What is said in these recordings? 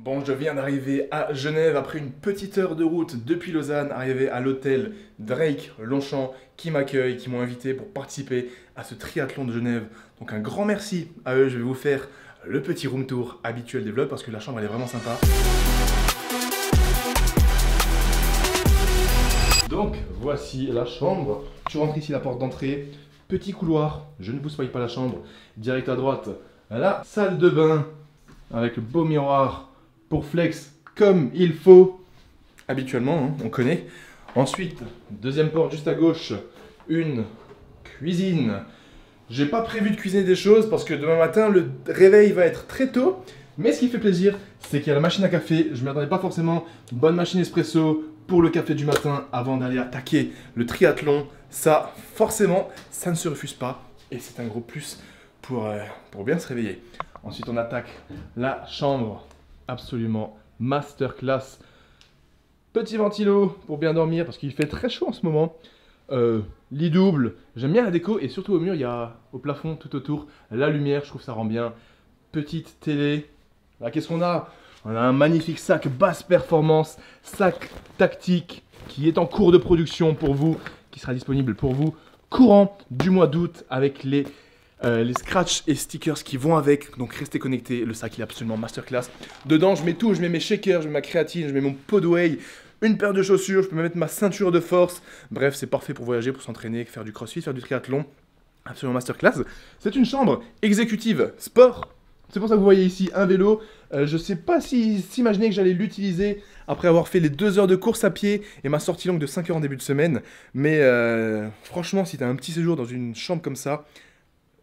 Bon, je viens d'arriver à Genève après une petite heure de route depuis Lausanne, arrivé à l'hôtel Drake Longchamp qui m'accueille, qui m'ont invité pour participer à ce triathlon de Genève. Donc un grand merci à eux, je vais vous faire le petit room tour habituel des vlogs parce que la chambre elle est vraiment sympa. Donc voici la chambre, tu rentres ici la porte d'entrée, petit couloir, je ne vous spoil pas la chambre, direct à droite, la salle de bain avec le beau miroir pour flex comme il faut, habituellement, hein, on connaît. Ensuite, deuxième porte juste à gauche, une cuisine. J'ai pas prévu de cuisiner des choses parce que demain matin, le réveil va être très tôt. Mais ce qui fait plaisir, c'est qu'il y a la machine à café. Je ne m'attendais pas forcément. Bonne machine espresso pour le café du matin avant d'aller attaquer le triathlon. Ça, forcément, ça ne se refuse pas. Et c'est un gros plus pour bien se réveiller. Ensuite, on attaque la chambre. Absolument masterclass. Petit ventilo pour bien dormir parce qu'il fait très chaud en ce moment. Lit double. J'aime bien la déco et surtout au mur, il y a au plafond tout autour la lumière. Je trouve que ça rend bien. Petite télé. Là, qu'est-ce qu'on a? On a un magnifique sac basse performance, sac tactique qui est en cours de production pour vous, qui sera disponible pour vous courant du mois d'août avec les scratchs et stickers qui vont avec, donc restez connectés, le sac il est absolument masterclass. Dedans je mets tout, je mets mes shakers, je mets ma créatine, je mets mon pot de whey, une paire de chaussures, je peux me mettre ma ceinture de force. Bref, c'est parfait pour voyager, pour s'entraîner, faire du crossfit, faire du triathlon. Absolument masterclass. C'est une chambre exécutive sport. C'est pour ça que vous voyez ici un vélo. Je sais pas si s'imaginer que j'allais l'utiliser après avoir fait les 2 heures de course à pied et ma sortie longue de 5 heures en début de semaine. Mais franchement, si tu as un petit séjour dans une chambre comme ça,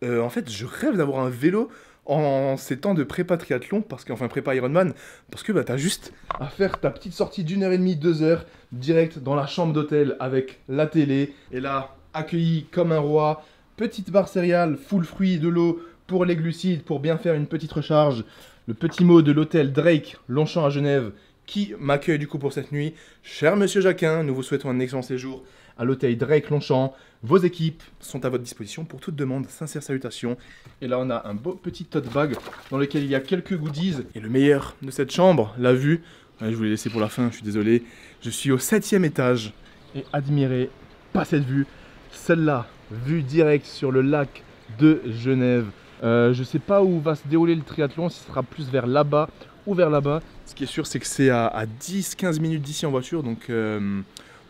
en fait, je rêve d'avoir un vélo en ces temps de prépa triathlon, enfin prépa Ironman, parce que bah, tu as juste à faire ta petite sortie d'1h30, 2 heures, direct dans la chambre d'hôtel avec la télé. Et là, accueilli comme un roi, petite barre céréales, full fruits, de l'eau pour les glucides, pour bien faire une petite recharge. Le petit mot de l'hôtel Drake Longchamp à Genève qui m'accueille du coup pour cette nuit. Cher monsieur Jacquin, nous vous souhaitons un excellent séjour à l'hôtel Drake Longchamp. Vos équipes sont à votre disposition pour toute demande. Sincères salutations. Et là, on a un beau petit tote bag dans lequel il y a quelques goodies. Et le meilleur de cette chambre, la vue. Ouais, je vous l'ai laissé pour la fin, je suis désolé. Je suis au 7e étage. Et admirez pas cette vue. Celle-là, vue directe sur le lac de Genève. Je sais pas où va se dérouler le triathlon, si ce sera plus vers là-bas ou vers là-bas. Ce qui est sûr, c'est que c'est à 10-15 minutes d'ici en voiture. Donc,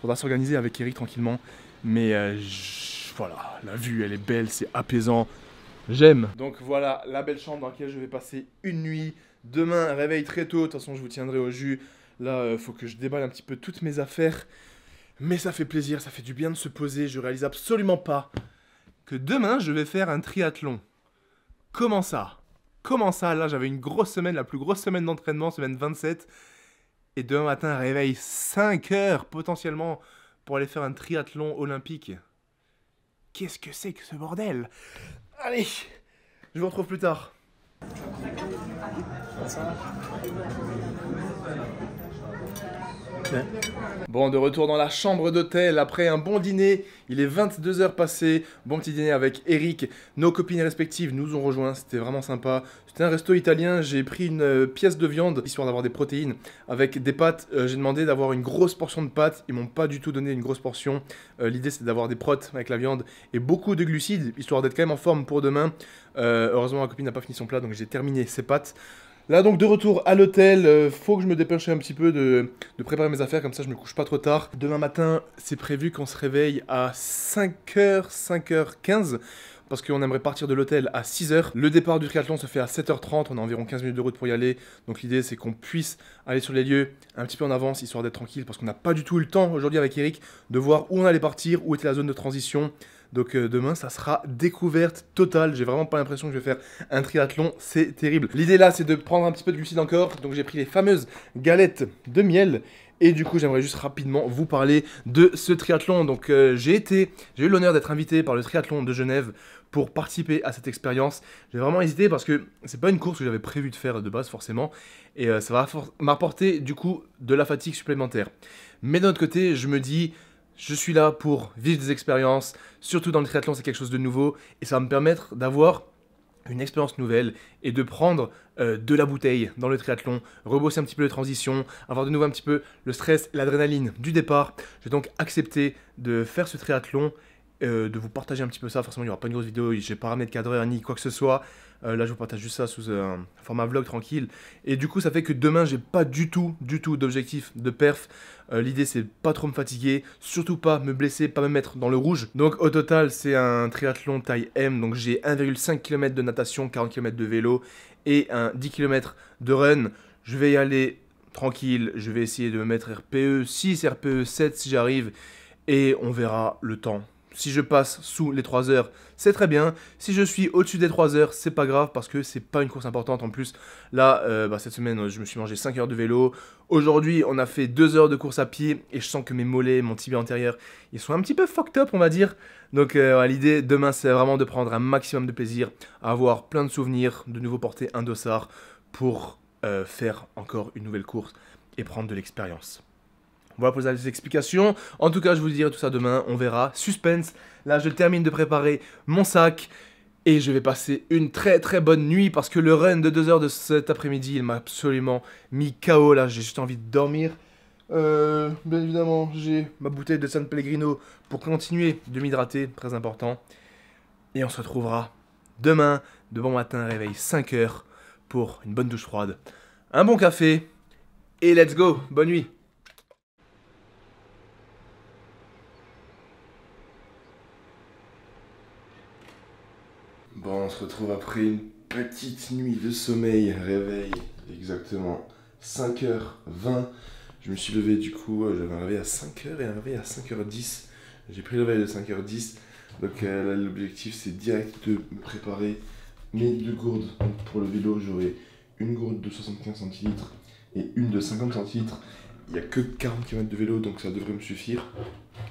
faudra s'organiser avec Eric tranquillement. Mais voilà, la vue elle est belle, c'est apaisant, j'aime. Donc voilà la belle chambre dans laquelle je vais passer une nuit. Demain, réveil très tôt, de toute façon je vous tiendrai au jus. Là, faut que je déballe un petit peu toutes mes affaires. Mais ça fait plaisir, ça fait du bien de se poser. Je réalise absolument pas que demain je vais faire un triathlon. Comment ça? Comment ça? Là j'avais une grosse semaine, la plus grosse semaine d'entraînement, semaine 27. Et demain matin, réveil 5 heures potentiellement pour aller faire un triathlon olympique. Qu'est-ce que c'est que ce bordel? Allez, je vous retrouve plus tard. Bon, de retour dans la chambre d'hôtel après un bon dîner. Il est 22 h passées. Bon petit dîner avec Eric. Nos copines respectives nous ont rejoints. C'était vraiment sympa. C'était un resto italien. J'ai pris une pièce de viande histoire d'avoir des protéines avec des pâtes. J'ai demandé d'avoir une grosse portion de pâtes. Ils m'ont pas du tout donné une grosse portion. L'idée c'était d'avoir des protes avec la viande et beaucoup de glucides histoire d'être quand même en forme pour demain. Heureusement, ma copine n'a pas fini son plat donc j'ai terminé ses pâtes. Là donc de retour à l'hôtel, faut que je me dépêche un petit peu de préparer mes affaires, comme ça je me couche pas trop tard. Demain matin, c'est prévu qu'on se réveille à 5h, 5h15, parce qu'on aimerait partir de l'hôtel à 6h. Le départ du triathlon se fait à 7h30, on a environ 15 minutes de route pour y aller. Donc l'idée c'est qu'on puisse aller sur les lieux un petit peu en avance, histoire d'être tranquille, parce qu'on n'a pas du tout eu le temps aujourd'hui avec Eric de voir où on allait partir, où était la zone de transition. Donc demain, ça sera découverte totale. J'ai vraiment pas l'impression que je vais faire un triathlon, c'est terrible. L'idée là, c'est de prendre un petit peu de glucides encore. Donc j'ai pris les fameuses galettes de miel. Et du coup, j'aimerais juste rapidement vous parler de ce triathlon. Donc j'ai eu l'honneur d'être invité par le triathlon de Genève pour participer à cette expérience. J'ai vraiment hésité parce que c'est pas une course que j'avais prévu de faire de base forcément. Et ça va m'apporter du coup de la fatigue supplémentaire. Mais d'un autre côté, je me dis... Je suis là pour vivre des expériences, surtout dans le triathlon, c'est quelque chose de nouveau et ça va me permettre d'avoir une expérience nouvelle et de prendre de la bouteille dans le triathlon, rebosser un petit peu les transitions, avoir de nouveau un petit peu le stress et l'adrénaline du départ. J'ai donc accepté de faire ce triathlon, de vous partager un petit peu ça. Forcément, il n'y aura pas une grosse vidéo, je n'ai pas ramené de cadreur ni quoi que ce soit. Là, je vous partage juste ça sous un format vlog tranquille. Et du coup, ça fait que demain, j'ai pas du tout d'objectif de perf. L'idée, c'est pas trop me fatiguer, surtout pas me blesser, pas me mettre dans le rouge. Donc, au total, c'est un triathlon taille M. Donc, j'ai 1,5 km de natation, 40 km de vélo et un 10 km de run. Je vais y aller tranquille. Je vais essayer de me mettre RPE 6, RPE 7 si j'arrive. Et on verra le temps. Si je passe sous les 3 heures, c'est très bien. Si je suis au-dessus des 3 heures, c'est pas grave parce que c'est pas une course importante. En plus, là, cette semaine, je me suis mangé 5 heures de vélo. Aujourd'hui, on a fait 2 heures de course à pied et je sens que mes mollets, mon tibia antérieur, ils sont un petit peu fucked up, on va dire. Donc, l'idée demain, c'est vraiment de prendre un maximum de plaisir, à avoir plein de souvenirs, de nouveau porter un dossard pour faire encore une nouvelle course et prendre de l'expérience. Voilà pour les explications. En tout cas, je vous dirai tout ça demain. On verra. Suspense. Là, je termine de préparer mon sac. Et je vais passer une très très bonne nuit. Parce que le run de 2 heures de cet après-midi, il m'a absolument mis KO. Là, j'ai juste envie de dormir. Bien évidemment, j'ai ma bouteille de San Pellegrino pour continuer de m'hydrater. Très important. Et on se retrouvera demain, de bon matin, réveil 5 heures. Pour une bonne douche froide. Un bon café. Et let's go. Bonne nuit. Bon, on se retrouve après une petite nuit de sommeil, réveil, exactement 5h20. Je me suis levé du coup, j'avais un réveil à 5h et un réveil à 5h10. J'ai pris le réveil de 5h10. Donc là, l'objectif c'est direct de me préparer mes 2 gourdes. Donc, pour le vélo, j'aurai une gourde de 75 centilitres et une de 50 centilitres. Il n'y a que 40 km de vélo, donc ça devrait me suffire.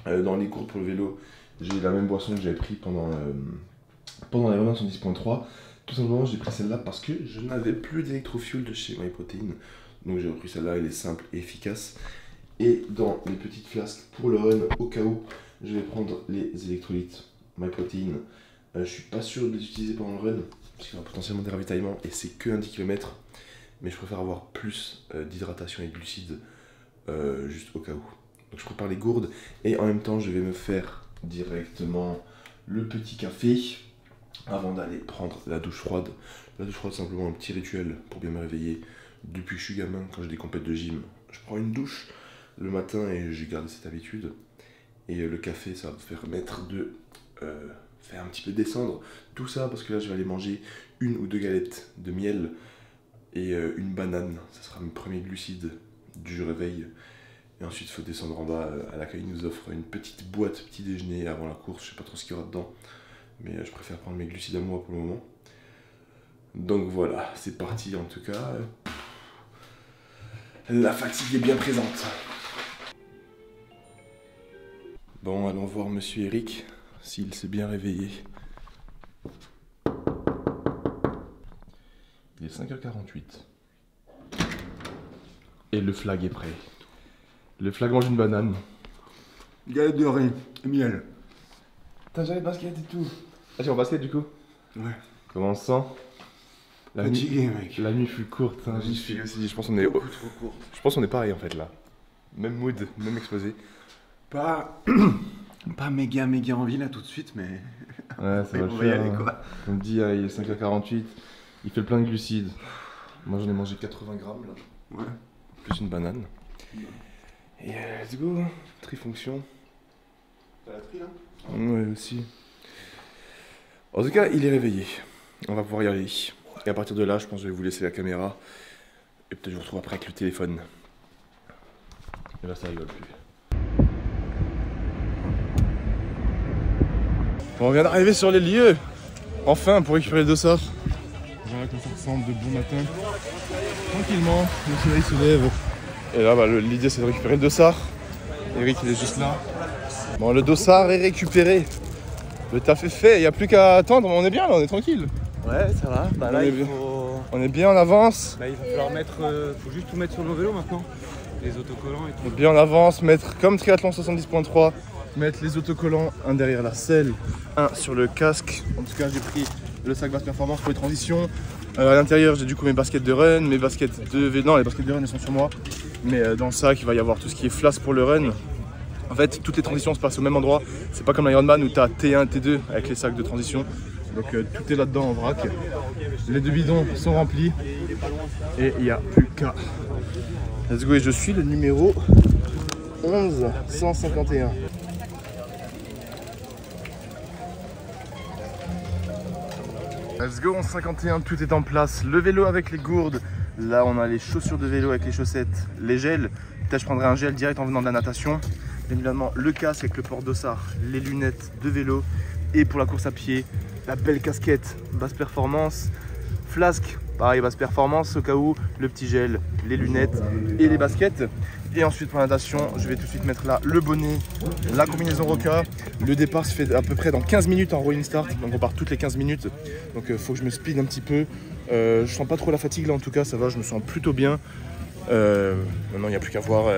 Dans les gourdes pour le vélo, j'ai la même boisson que j'avais pris pendant les relance en 10.3, tout simplement j'ai pris celle-là parce que je n'avais plus d'électrofuel de chez MyProtein. Donc j'ai repris celle-là, elle est simple et efficace. Et dans les petites flasques pour le run, au cas où, je vais prendre les électrolytes MyProtein. Je suis pas sûr de les utiliser pendant le run, parce qu'il y aura potentiellement des ravitaillements et c'est que un 10 km. Mais je préfère avoir plus d'hydratation et de glucides juste au cas où. Donc je prépare les gourdes et en même temps je vais me faire directement le petit café avant d'aller prendre la douche froide. La douche froide, c'est simplement un petit rituel pour bien me réveiller. Depuis que je suis gamin, quand j'ai des compètes de gym, je prends une douche le matin et j'ai gardé cette habitude. Et le café, ça va me permettre de faire un petit peu descendre tout ça, parce que là, je vais aller manger 1 ou 2 galettes de miel et une banane. Ça sera mes premiers glucides du réveil. Et ensuite, il faut descendre en bas. À l'accueil, ils nous offre une petite boîte petit déjeuner avant la course. Je sais pas trop ce qu'il y aura dedans. Mais je préfère prendre mes glucides à moi pour le moment. Donc voilà, c'est parti en tout cas. La fatigue est bien présente. Bon, allons voir Monsieur Eric, s'il s'est bien réveillé. Il est 5h48. Et le flag est prêt. Le flag mange une banane. Galette de riz et miel. T'as jamais de basket et tout. Ah, j'ai en basket du coup? Ouais. Comment on se sent? Fatigué, mec. La nuit fut courte. Hein, je pense qu'on est beaucoup trop court. Je pense qu'on est pareil en fait là. Même mood, même exposé. Pas méga envie là tout de suite, mais Ouais, ça va le on va y faire. aller quoi. On me dit, il est 5h48, il fait plein de glucides. Moi j'en ai mangé 80 grammes là. Ouais. Plus une banane. Et let's go, trifonction. T'as la tri là? Ouais, aussi. En tout cas, il est réveillé. On va pouvoir y aller. Et à partir de là, je pense que je vais vous laisser la caméra. Et peut-être je vous retrouve après avec le téléphone. Et là, ça rigole plus. Bon, on vient d'arriver sur les lieux. Enfin, pour récupérer le dossard. Voilà comme ça ressemble de bon matin. Tranquillement, le soleil se lève. Et là, l'idée c'est de récupérer le dossard. Eric, il est juste là. Bon, le dossard est récupéré. Le taf est fait, il n'y a plus qu'à attendre. On est bien là, on est tranquille. Ouais, ça va. Bah là, on est bien en avance. Là, il va falloir mettre. Faut juste tout mettre sur nos vélos maintenant. Les autocollants et tout. On est bien en avance, mettre comme triathlon 70.3. Mettre les autocollants, un derrière la selle, un sur le casque. En tout cas, j'ai pris le sac basse performance pour les transitions. À l'intérieur, j'ai du coup mes baskets de run, mes baskets de vélo. Non, les baskets de run elles sont sur moi. Mais dans le sac, il va y avoir tout ce qui est flasque pour le run. En fait, toutes les transitions se passent au même endroit. C'est pas comme l'Ironman où tu as T1, T2 avec les sacs de transition. Donc tout est là-dedans en vrac. Les 2 bidons sont remplis et il n'y a plus qu'à. Let's go, et je suis le numéro 1151. Let's go, 1151, tout est en place. Le vélo avec les gourdes. Là, on a les chaussures de vélo avec les chaussettes, les gels. Peut-être je prendrai un gel direct en venant de la natation. Bien évidemment, le casque avec le port dossard, les lunettes de vélo. Et pour la course à pied, la belle casquette basse performance, flasque, pareil basse performance au cas où, le petit gel, les lunettes et les baskets. Et ensuite pour la natation, je vais tout de suite mettre là le bonnet, la combinaison Roca. Le départ se fait à peu près dans 15 minutes en rolling start, donc on part toutes les 15 minutes. Donc il faut que je me speed un petit peu. Je sens pas trop la fatigue là en tout cas, ça va, je me sens plutôt bien. Maintenant il n'y a plus qu'à voir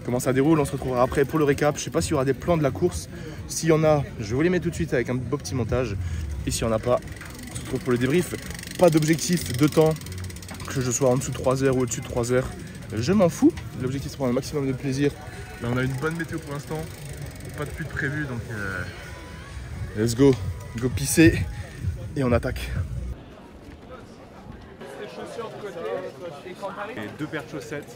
comment ça déroule, on se retrouvera après pour le récap. Je sais pas s'il y aura des plans de la course. S'il y en a, je vais vous les mettre tout de suite avec un beau petit montage. Et s'il n'y en a pas, on se retrouve pour le débrief. Pas d'objectif de temps, que je sois en dessous de 3 heures ou au-dessus de 3 heures. Je m'en fous. L'objectif c'est prendre un maximum de plaisir. Là on a une bonne météo pour l'instant. Pas de pluie de prévu donc let's go. Go pisser et on attaque. Et 2 paires de chaussettes.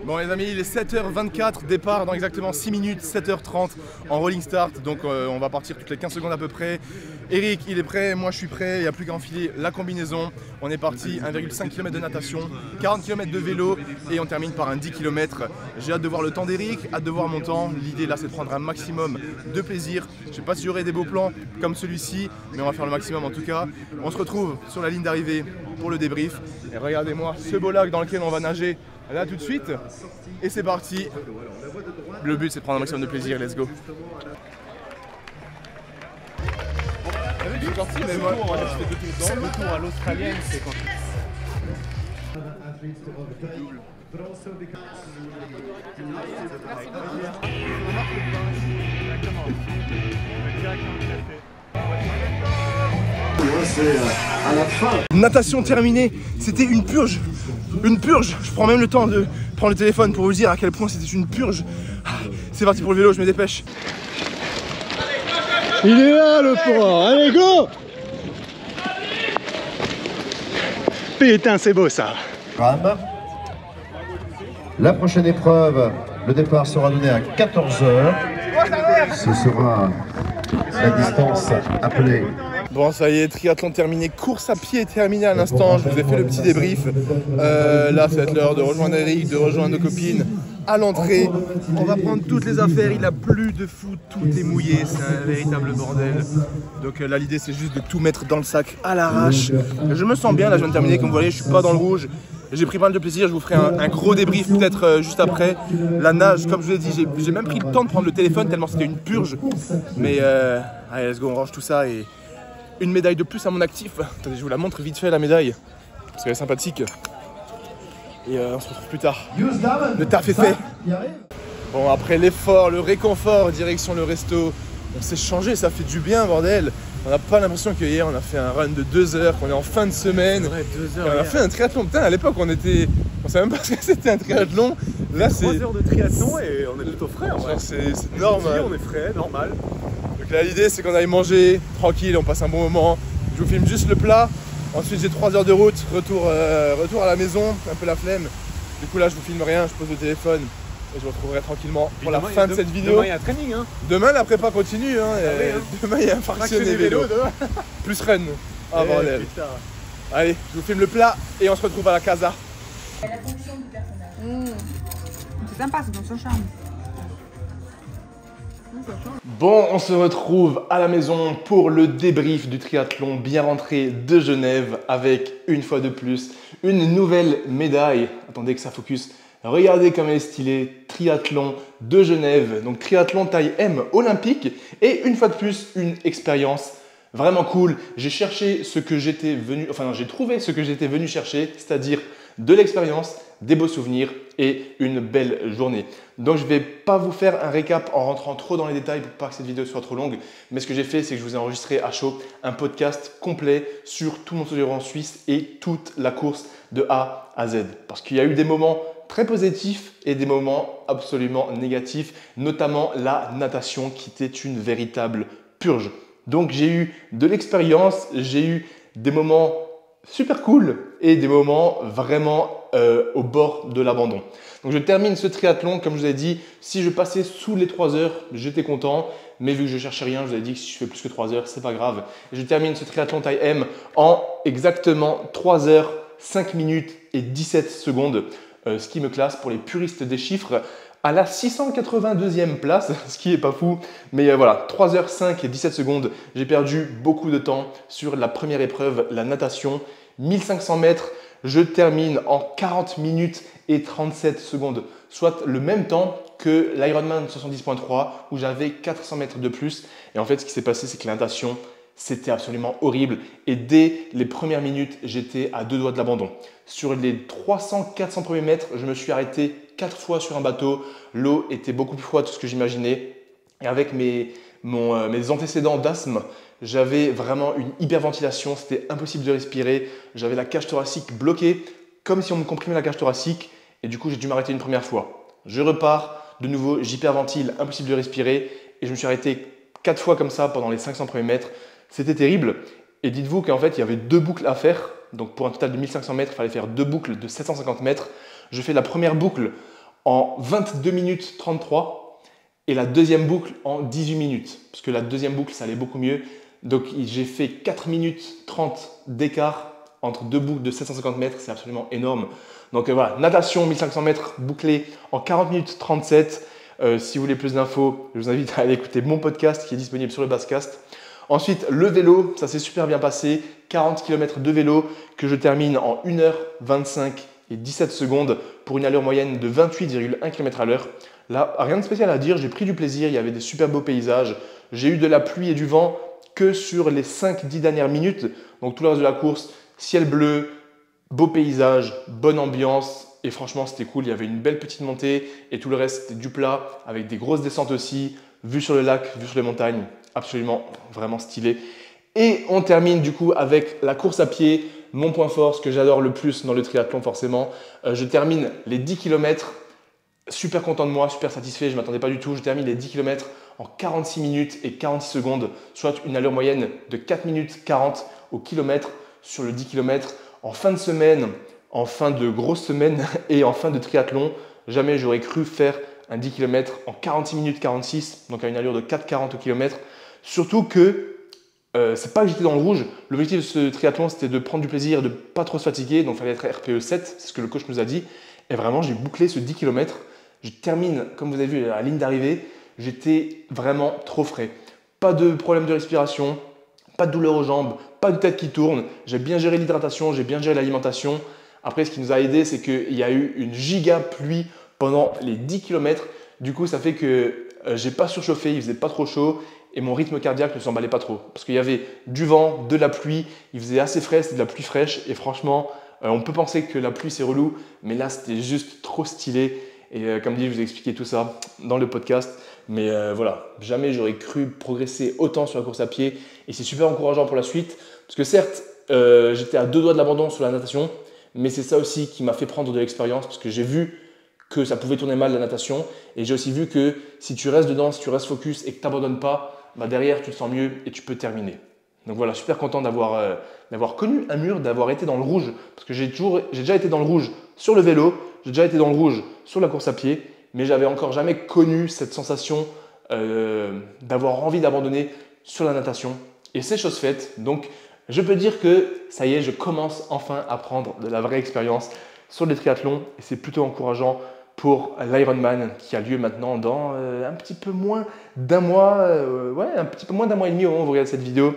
Bon les amis, il est 7h24, départ dans exactement 6 minutes, 7h30 en rolling start. Donc on va partir toutes les 15 secondes à peu près. Eric il est prêt, moi je suis prêt, il n'y a plus qu'à enfiler la combinaison. On est parti, 1,5 km de natation, 40 km de vélo et on termine par un 10 km. J'ai hâte de voir le temps d'Eric, hâte de voir mon temps. L'idée là c'est de prendre un maximum de plaisir. Je ne sais pas si j'aurai des beaux plans comme celui-ci, mais on va faire le maximum en tout cas. On se retrouve sur la ligne d'arrivée pour le débrief. Et regardez-moi ce beau lac dans lequel on va nager là tout de suite. Et c'est parti. Le but c'est de prendre un maximum de plaisir, let's go. Je suis sorti, mais moi, je fais Le tour à l'australienne, c'est quand à la fin. Natation terminée, c'était une purge. Une purge. Je prends même le temps de prendre le téléphone pour vous dire à quel point c'était une purge. C'est parti pour le vélo, je me dépêche. Il est là le port, allez go! Putain c'est beau ça. La prochaine épreuve, le départ sera donné à 14 h. Ce sera la distance appelée. Bon ça y est, triathlon terminé, course à pied terminée à l'instant, je vous ai fait le petit débrief. Là ça va être l'heure de rejoindre Eric, de rejoindre nos copines à l'entrée. On va prendre toutes les affaires, il a plu de fou, tout est mouillé, c'est un véritable bordel. Donc là l'idée c'est juste de tout mettre dans le sac à l'arrache. Je me sens bien, là je viens de terminer, comme vous voyez je suis pas dans le rouge. J'ai pris pas mal de plaisir, je vous ferai un gros débrief peut-être juste après. La nage, comme je vous l'ai dit, j'ai même pris le temps de prendre le téléphone tellement c'était une purge. Mais allez let's go, on range tout ça et une médaille de plus à mon actif. Attendez, je vous la montre vite fait la médaille, parce qu'elle est sympathique. Et on se retrouve plus tard. Le taf est fait. Bon, après l'effort, le réconfort, direction le resto, on s'est changé, ça fait du bien, bordel. On n'a pas l'impression que hier on a fait un run de 2 heures, qu'on est en fin de semaine. Ouais, 2 heures. Et on a fait un triathlon. Putain, à l'époque on savait même pas ce que c'était un triathlon. Là c'est 3 heures de triathlon et on est plutôt frais en vrai. C'est normal. On est frais, normal. Donc là l'idée c'est qu'on aille manger tranquille, on passe un bon moment. Je vous filme juste le plat. Ensuite j'ai 3 heures de route, retour à la maison, un peu la flemme. Du coup là je vous filme rien, je pose le téléphone et je vous retrouverai tranquillement pour la fin de cette vidéo. Demain il y a un training hein. Demain la prépa continue hein. oui, hein. Demain il y a un fractionné vélo. Plus run. Ah bordel. Allez, je vous filme le plat et on se retrouve à la casa. L'attention du personnage. C'est sympa, c'est dans son charme. Bon, on se retrouve à la maison pour le débrief du triathlon bien rentré de Genève avec une fois de plus une nouvelle médaille. Attendez que ça focus. Regardez comme elle est stylée, triathlon de Genève, donc triathlon taille M olympique et une fois de plus une expérience vraiment cool. J'ai cherché ce que j'étais venu, enfin j'ai trouvé ce que j'étais venu chercher, c'est-à-dire de l'expérience, des beaux souvenirs et une belle journée. Donc je ne vais pas vous faire un récap en rentrant trop dans les détails pour pas que cette vidéo soit trop longue, mais ce que j'ai fait, c'est que je vous ai enregistré à chaud un podcast complet sur tout mon Tour du Grand Suisse et toute la course de A à Z. Parce qu'il y a eu des moments très positifs et des moments absolument négatifs, notamment la natation qui était une véritable purge. Donc j'ai eu de l'expérience, j'ai eu des moments super cool et des moments vraiment au bord de l'abandon. Donc je termine ce triathlon, comme je vous ai dit, si je passais sous les 3 heures, j'étais content, mais vu que je cherchais rien, je vous ai dit que si je fais plus que 3 heures, c'est pas grave. Et je termine ce triathlon taille M en exactement 3 heures, 5 minutes et 17 secondes, ce qui me classe pour les puristes des chiffres à la 682e place, ce qui est pas fou, mais voilà, 3 heures 5 et 17 secondes, j'ai perdu beaucoup de temps sur la première épreuve, la natation, 1500 mètres, je termine en 40 minutes et 37 secondes, soit le même temps que l'Ironman 70.3 où j'avais 400 mètres de plus. Et en fait, ce qui s'est passé, c'est que la natation, c'était absolument horrible. Et dès les premières minutes, j'étais à 2 doigts de l'abandon. Sur les 300-400 premiers mètres, je me suis arrêté 4 fois sur un bateau. L'eau était beaucoup plus froide que ce que j'imaginais. Et avec mes antécédents d'asthme, j'avais vraiment une hyperventilation. C'était impossible de respirer. J'avais la cage thoracique bloquée, comme si on me comprimait la cage thoracique. Et du coup, j'ai dû m'arrêter une première fois. Je repars, de nouveau, j'hyperventile, impossible de respirer. Et je me suis arrêté 4 fois comme ça pendant les 500 premiers mètres. C'était terrible. Et dites-vous qu'en fait, il y avait 2 boucles à faire. Donc pour un total de 1500 mètres, il fallait faire 2 boucles de 750 mètres. Je fais la première boucle en 22 minutes 33 et la deuxième boucle en 18 minutes. Parce que la deuxième boucle, ça allait beaucoup mieux. Donc j'ai fait 4 minutes 30 d'écart entre 2 boucles de 750 mètres. C'est absolument énorme. Donc voilà, natation 1500 mètres bouclée en 40 minutes 37. Si vous voulez plus d'infos, je vous invite à aller écouter mon podcast qui est disponible sur le Basscast. Ensuite, le vélo, ça s'est super bien passé. 40 km de vélo que je termine en 1h25 et 17 secondes pour une allure moyenne de 28,1 km à l'heure. Là, rien de spécial à dire, j'ai pris du plaisir, il y avait des super beaux paysages. J'ai eu de la pluie et du vent que sur les 5-10 dernières minutes. Donc tout le reste de la course, ciel bleu, beau paysage, bonne ambiance. Et franchement, c'était cool, il y avait une belle petite montée et tout le reste, c'était du plat avec des grosses descentes aussi, vue sur le lac, vue sur les montagnes. Absolument, vraiment stylé. Et on termine du coup avec la course à pied, mon point fort, ce que j'adore le plus dans le triathlon forcément. Je termine les 10 km, super content de moi, super satisfait, je ne m'attendais pas du tout. Je termine les 10 km en 46 minutes et 46 secondes, soit une allure moyenne de 4 minutes 40 au kilomètre sur le 10 km. En fin de semaine, en fin de grosse semaine et en fin de triathlon, jamais j'aurais cru faire un 10 km en 46 minutes 46, donc à une allure de 4,40 au kilomètre. Surtout que c'est pas que j'étais dans le rouge. L'objectif de ce triathlon, c'était de prendre du plaisir, de pas trop se fatiguer. Donc, il fallait être RPE 7, c'est ce que le coach nous a dit. Et vraiment, j'ai bouclé ce 10 km. Je termine, comme vous avez vu, à la ligne d'arrivée. J'étais vraiment trop frais. Pas de problème de respiration, pas de douleur aux jambes, pas de tête qui tourne. J'ai bien géré l'hydratation, j'ai bien géré l'alimentation. Après, ce qui nous a aidé, c'est qu'il y a eu une giga pluie pendant les 10 km. Du coup, ça fait que j'ai pas surchauffé, il faisait pas trop chaud. Et mon rythme cardiaque ne s'emballait pas trop. Parce qu'il y avait du vent, de la pluie, il faisait assez frais, c'était de la pluie fraîche. Et franchement, on peut penser que la pluie c'est relou, mais là c'était juste trop stylé. Et comme dit, je vous ai expliqué tout ça dans le podcast. Mais voilà, jamais j'aurais cru progresser autant sur la course à pied. Et c'est super encourageant pour la suite. Parce que certes, j'étais à 2 doigts de l'abandon sur la natation. Mais c'est ça aussi qui m'a fait prendre de l'expérience. Parce que j'ai vu que ça pouvait tourner mal la natation. Et j'ai aussi vu que si tu restes dedans, si tu restes focus et que tu n'abandonnes pas, bah derrière, tu te sens mieux et tu peux terminer. Donc voilà, super content d'avoir connu un mur, d'avoir été dans le rouge. Parce que j'ai déjà été dans le rouge sur le vélo, j'ai déjà été dans le rouge sur la course à pied, mais j'avais encore jamais connu cette sensation d'avoir envie d'abandonner sur la natation. Et c'est chose faite. Donc je peux dire que ça y est, je commence enfin à prendre de la vraie expérience sur les triathlons et c'est plutôt encourageant pour l'Ironman qui a lieu maintenant dans un petit peu moins d'un mois, un petit peu moins d'un mois et demi au moment où vous regardez cette vidéo.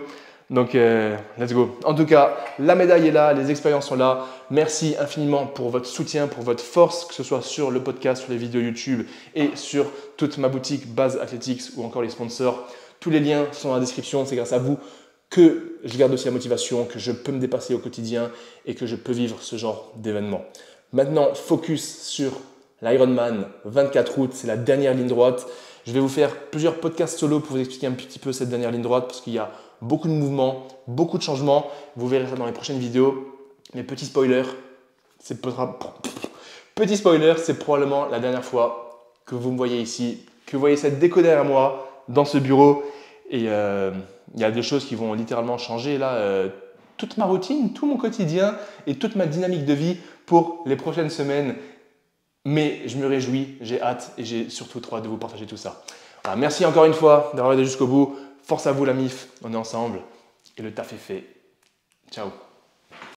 Donc, let's go. En tout cas, la médaille est là, les expériences sont là. Merci infiniment pour votre soutien, pour votre force, que ce soit sur le podcast, sur les vidéos YouTube et sur toute ma boutique Base Athletics ou encore les sponsors. Tous les liens sont dans la description. C'est grâce à vous que je garde aussi la motivation, que je peux me dépasser au quotidien et que je peux vivre ce genre d'événement. Maintenant, focus sur l'Ironman 24 août, c'est la dernière ligne droite. Je vais vous faire plusieurs podcasts solo pour vous expliquer un petit peu cette dernière ligne droite parce qu'il y a beaucoup de mouvements, beaucoup de changements. Vous verrez ça dans les prochaines vidéos. Mais petit spoiler, c'est probablement la dernière fois que vous me voyez ici, que vous voyez cette déco derrière moi, dans ce bureau. Et il y a des choses qui vont littéralement changer là. Toute ma routine, tout mon quotidien et toute ma dynamique de vie pour les prochaines semaines. Mais je me réjouis, j'ai hâte et j'ai surtout trop hâte de vous partager tout ça. Voilà, merci encore une fois d'avoir regardé jusqu'au bout. Force à vous la MIF, on est ensemble et le taf est fait. Ciao.